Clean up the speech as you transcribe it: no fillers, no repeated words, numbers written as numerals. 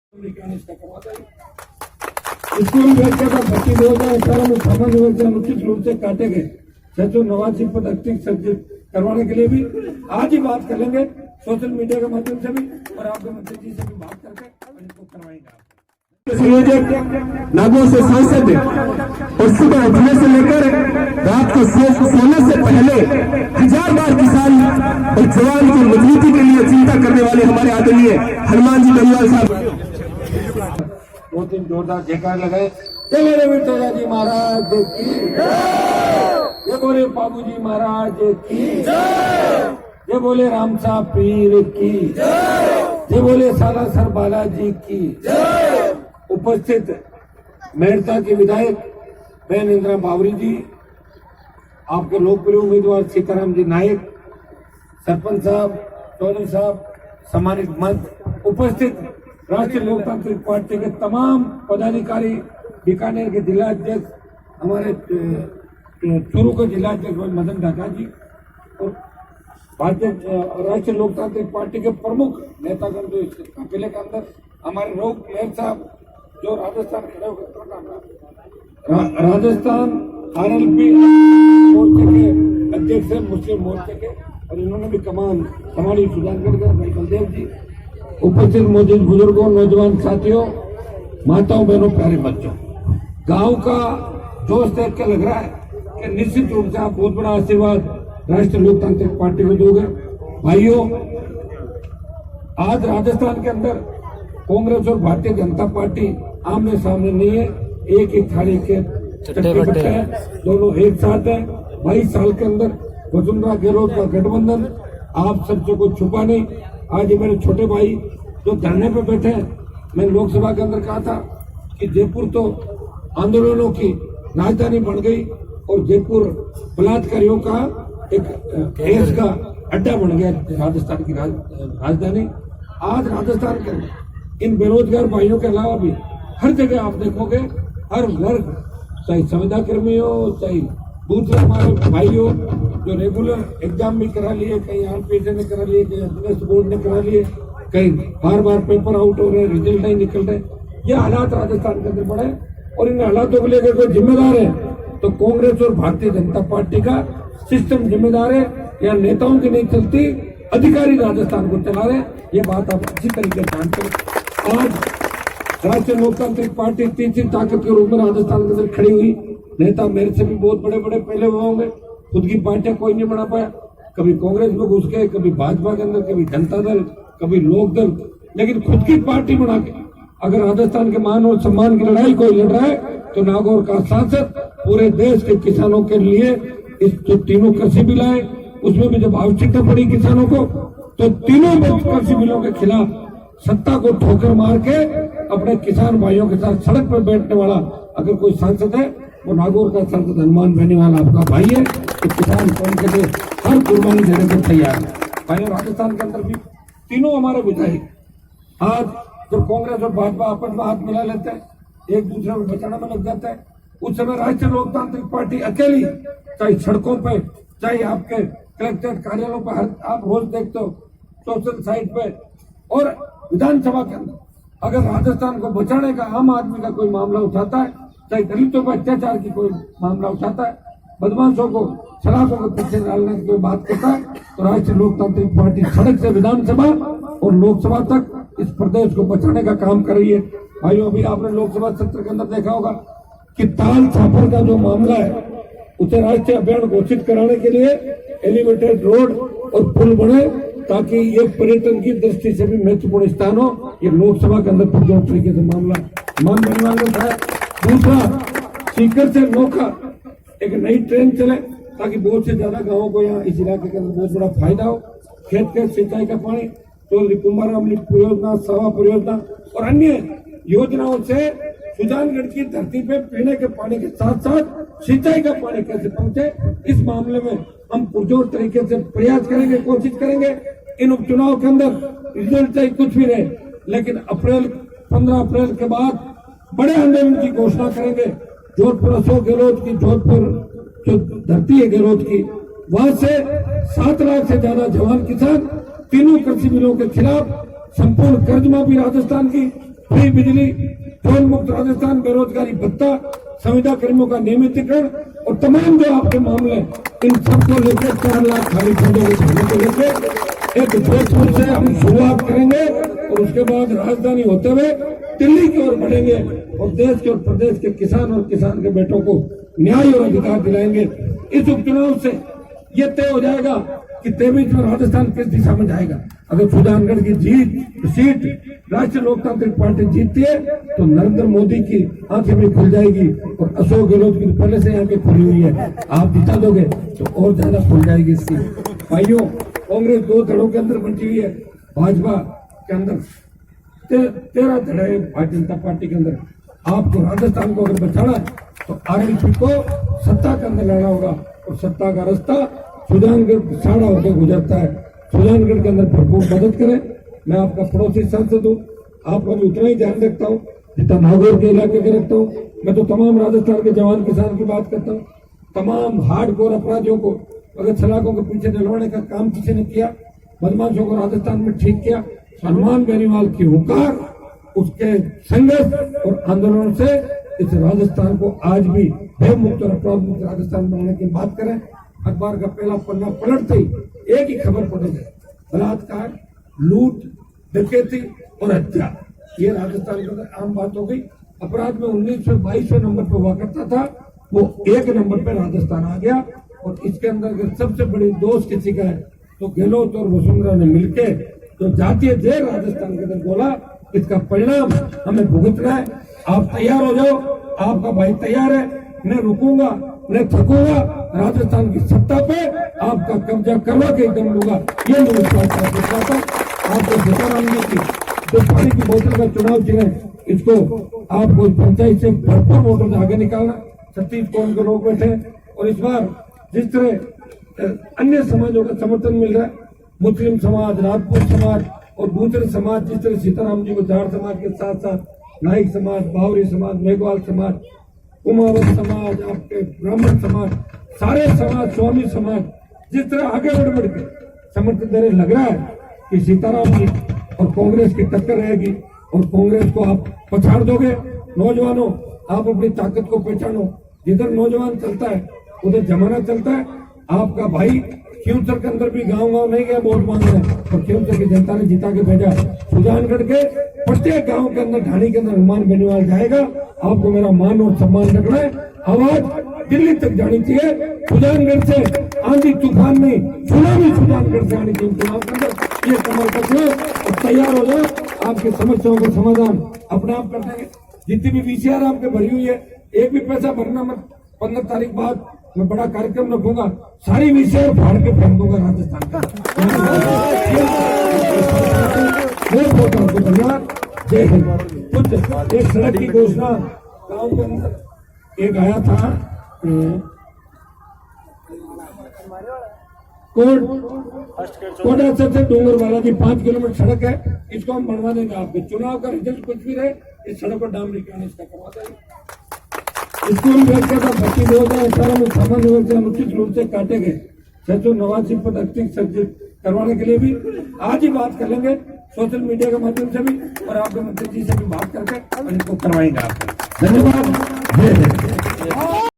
School bag का भर्ती 2018 में सामान्य वर्ग से अनुचित रूप से काटे गए 689 पद अतिरिक्त सर्जित करवाने के लिए भी आज ही बात कर लेंगे सोशल मीडिया के माध्यम से भी और आपके मंत्री जी से भी बात करके इनको करवाएंगे। नागौर से सांसद और सुबह उठने से लेकर रात को सोने से पहले 1000 बार किसान और जवान की मजबूती के लिए चिंता करने वाले हमारे आदरणीय हनुमान जी बेनीवाल साहब 2-3 जोरदार जयकार लगाए। जय मेरे वीर जी महाराज की जय, बोले बाबू जी महाराज की जय, बोले राम साहब पीर की जय, बोले सालासर बालाजी की जय। उपस्थित मेहरता के विधायक बहन इंदिरा बावरी जी, आपके लोकप्रिय उम्मीदवार सीताराम जी नायक, सरपंच साहब, चौधरी साहब, सम्मानित मंच, उपस्थित राष्ट्रीय लोकतांत्रिक पार्टी के तमाम पदाधिकारी, बीकानेर के जिलाध्यक्ष, हमारे चूरू के जिलाध्यक्ष मदन ढाका जी और भारतीय राष्ट्रीय लोकतांत्रिक पार्टी के प्रमुख नेतागण जो इस काफिले के अंदर, हमारे लोक मेयर साहब जो राजस्थान खड़े होकर राजस्थान RLP मोर्चे के अध्यक्ष है, मुस्लिम मोर्चे के, और इन्होंने भी कमान हमारी सुजानगढ़ के भाई बलदेव जी, उपस्थित मौजूद बुजुर्गों, नौजवान साथियों, माताओं, बहनों, प्यारे बच्चों, गांव का जोश देख के लग रहा है कि निश्चित रूप से आप बहुत बड़ा आशीर्वाद राष्ट्रीय लोकतांत्रिक पार्टी को दोगे। भाइयों, आज राजस्थान के अंदर कांग्रेस और भारतीय जनता पार्टी आमने सामने नहीं है, एक ही थाली के चट्टे बट्टे हैं, दोनों एक साथ हैं। 22 साल के अंदर वसुंधरा गहलोत का गठबंधन, आप सबसे कुछ छुपा नहीं। आज मेरे छोटे भाई जो धरने पे बैठे हैं, मैं लोकसभा के अंदर कहा था कि जयपुर तो आंदोलनों की राजधानी बन गई और जयपुर बलात्कारियों का एक केस का अड्डा बन गया, राजस्थान की राजधानी। आज राजस्थान के अंदर इन बेरोजगार भाइयों के अलावा भी हर जगह आप देखोगे, हर वर्ग, चाहे संविदा कर्मी हो, चाहे दूसरे हमारे भाई हो जो रेगुलर एग्जाम भी करा लिए, कहीं RPSC ने करा लिए, कहीं अध्यक्ष बोर्ड ने करा लिए, कहीं बार बार पेपर आउट हो रहे, रिजल्ट नहीं निकल रहे। ये हालात राजस्थान के अंदर पड़े और इन हालातों को लेकर कोई जिम्मेदार है तो कांग्रेस और भारतीय जनता पार्टी का सिस्टम जिम्मेदार है। यहाँ नेताओं की नहीं चलती, अधिकारी राजस्थान को चला रहे। ये बात आप अच्छी तरीके से जानते हैं। आज राष्ट्रीय लोकतांत्रिक पार्टी तीसरी ताकत के रूप में राजस्थान के अंदर खड़ी हुई। नेता मेरे से भी बहुत बड़े बड़े पहले हुए होंगे, खुद की पार्टियां कोई नहीं बना पाया, कभी कांग्रेस में घुस गए, कभी भाजपा के अंदर, कभी जनता दल, कभी लोक दल, लेकिन खुद की पार्टी बना के अगर राजस्थान के मान और सम्मान की लड़ाई कोई लड़ रहा है तो नागौर का सांसद पूरे देश के किसानों के लिए इस जो तीनों कृषि बिल आए, उसमें भी जब आवश्यकता पड़ी किसानों को तो तीनों कृषि बिलों के खिलाफ सत्ता को ठोकर मार के अपने किसान भाइयों के साथ सड़क पर बैठने वाला अगर कोई सांसद है वो नागौर का सांसद हनुमान बेनीवाल आपका भाई है। तो किसान कौन के लिए हर कुर्बानी देने को तैयार है। भाइयों, राजस्थान के अंदर भी तीनों हमारे विधायक आज जब कांग्रेस और भाजपा आपस में हाथ मिला लेते हैं, एक दूसरे को बचाने में लग जाता है, उस समय राष्ट्रीय लोकतांत्रिक पार्टी अकेली, चाहे सड़कों पे, चाहे आपके कलेक्ट्रेट कार्यालयों पर, आप रोज देखते हो सोशल साइट पे और विधानसभा के अंदर, अगर राजस्थान को बचाने का आम आदमी का कोई मामला उठाता है, चाहे दलितों पर अत्याचार की कोई मामला उठाता है, बदमाशों को सलाखों के पीछे डालने की कोई बात करता है, तो राष्ट्रीय लोकतांत्रिक पार्टी सड़क से विधानसभा और लोकसभा तक इस प्रदेश को बचाने का काम कर रही है। भाइयों, अभी आपने लोकसभा सत्र के अंदर देखा होगा कि ताल छापर का जो मामला है उसे राष्ट्रीय अभियान घोषित कराने के लिए एलिवेटेड रोड और पुल बने ताकि ये पर्यटन की दृष्टि से भी महत्वपूर्ण स्थान हो। ये लोकसभा के अंदर पुरजोर तरीके से मामला मान बेनीवाल ने था। दूसरा, सीकर से नोखा एक नई ट्रेन चले ताकि बहुत से ज्यादा गांवों को यहाँ इस इलाके के अंदर बहुत बड़ा फायदा हो। खेत के सिंचाई का पानी, चौधरी कुंभाराम परियोजना, सवा परियोजना और अन्य योजनाओं से सुजानगढ़ की धरती पे पीने के पानी के साथ साथ सिंचाई का पानी कैसे पहुंचे, इस मामले में हम पुरजोर तरीके से प्रयास करेंगे, कोशिश करेंगे। इन उपचुनाव के अंदर रिजल्ट चाहे कुछ भी रहे, लेकिन 15 अप्रैल के बाद बड़े आंदोलन की घोषणा करेंगे। जोधपुर अशोक गहलोत की, जोधपुर जो धरती है गहलोत की, वहां से 7 लाख से ज्यादा जवान किसान तीनों कृषि बिलों के खिलाफ, संपूर्ण कर्ज माफी राजस्थान की, फ्री बिजली, टोल मुक्त राजस्थान, बेरोजगारी भत्ता, संविदा कर्मियों का नियमितीकरण और तमाम जो आपके मामले इन सबको लेकर 4 लाख खाली पदों को भरने को लेकर एक जोधपुर से हम शुरुआत करेंगे और उसके बाद राजधानी होते हुए दिल्ली की ओर बढ़ेंगे और देश के और प्रदेश के किसान और किसान के बेटों को न्याय और अधिकार दिलाएंगे। इस उपचुनाव से ये तय हो जाएगा कि 23 में राजस्थान किस दिशा में जाएगा। अगर सुजानगढ़ की सीट राष्ट्रीय लोकतांत्रिक पार्टी जीतती है तो नरेंद्र मोदी की आंखें भी खुल जाएगी और अशोक गहलोत की तो पहले से आंखें खुली हुई है। आप जिता दोगे तो और ज्यादा खुल जाएगी इसकी। भाइयों, कांग्रेस 2 धड़ों के अंदर बंटी हुई है, भाजपा के अंदर 13 धड़े है, भारतीय जनता पार्टी के अंदर। आपको राजस्थान को अगर बचाना है तो आरएलपी को सत्ता के अंदर लाना होगा और सत्ता का रास्ता सुजानगढ़ साड़ा होकर गुजरता है। सुजानगढ़ के अंदर भरपूर मदद करें। मैं आपका पड़ोसी सांसद हूँ, आपका भी उतना ही ध्यान रखता हूँ जितना नागौर के इलाके के रखता हूँ। मैं तो तमाम राजस्थान के जवान किसान की बात करता हूँ। तमाम हार्डकोर अपराधियों को अगर सलाखों के पीछे डलवाने का काम किसी ने किया, बदमाशों को राजस्थान में ठीक किया, हनुमान बेनीवाल की हुंकार, उसके संघर्ष और आंदोलन से इस राजस्थान को आज भी भय मुक्त और अपराध मुक्त राजस्थान बनाने की बात करें। अखबार का पहला पन्ना पलटते ही एक ही खबर पड़ेगी, बलात्कार, लूट, डकैती और हत्या। ये राजस्थान के अंदर आम बात हो गई। अपराध में 1922वें नंबर पर हुआ करता था, वो 1 नंबर पर राजस्थान आ गया। और इसके अंदर अगर सबसे बड़ी दोष किसी का है तो गहलोत और वसुंधरा ने मिलकर तो जातीय जेल राजस्थान के अंदर बोला, इसका परिणाम हमें भुगतना है। आप तैयार हो जाओ, आपका भाई तैयार है। मैं रुकूंगा, मैं थकूंगा, राजस्थान की सत्ता पे आपका कब्जा करवा के एकदम लूंगा। ये मैं विश्वास करता हूँ। आपको सीताराम जी की जो पानी की बोतल का चुनाव चिन्ह, इसको आपको पंचायत से भरपूर वोटों से आगे निकालना। 36 कौन के लोग बैठे और इस बार जिस तरह अन्य समाजों का समर्थन मिल रहा है, मुस्लिम समाज, राजपूत समाज और दूसरे समाज, जिस तरह सीताराम जी को जाट समाज के साथ साथ नाइक समाज, बावरी समाज, मेघवाल समाज, कुमावत समाज, आपके ब्राह्मण समाज, सारे समाज, स्वामी समाज जिस तरह आगे बढ़ के समर्थन देने लग रहा है कि सीताराम जी और कांग्रेस की टक्कर रहेगी और कांग्रेस को आप पछाड़ दोगे। नौजवानों, आप अपनी ताकत को पहचानो। जिधर नौजवान चलता है उधर जमाना चलता है। आपका भाई खींवसर के अंदर भी गांव नहीं गया वोट मांगने, और खींवसर की जनता ने जिता के भेजा। सुजानगढ़ के प्रत्येक गांव के अंदर, ढाणी के अंदर हनुमान बेनीवाल जाएगा। आपको मेरा मान और सम्मान रखना है। आवाज दिल्ली तक जानी चाहिए। सुजानगढ़ से आंधी तूफान में सुनामी सुजानगढ़ से आनी चाहिए चुनाव के अंदर। ये कमर तक लो और तैयार हो जाओ। आपकी समस्याओं का समाधान अपने आप कर देंगे। जितनी भी वीसीआर आपके भरी हुई है, एक भी पैसा भरना मत। 15 तारीख बाद मैं बड़ा कार्यक्रम रखूंगा, सारी विषय फाड़ के फेंक दूंगा राजस्थान का। बहुत बहुत आपको धन्यवाद। जय हिंद। कुछ एक सड़क की घोषणा गांव के अंदर एक आया था, कोटा से डूंगर वाला जी 5 किलोमीटर सड़क है, इसको हम बनवा देंगे। आपके चुनाव का रिजल्ट कुछ भी रहे, इस सड़क को डामरीकरण इसका करवा देंगे। स्कूल व्यवस्था का भर्ती 2018 में सामान्य वर्ग से अनुचित रूप से काटे गए 689 पद अतिरिक्त सर्जित करवाने के लिए भी आज ही बात कर लेंगे, सोशल मीडिया के माध्यम से भी और आपके मंत्री जी से भी बात करके और इनको करवाएंगे। आपको धन्यवाद। जय हिंद।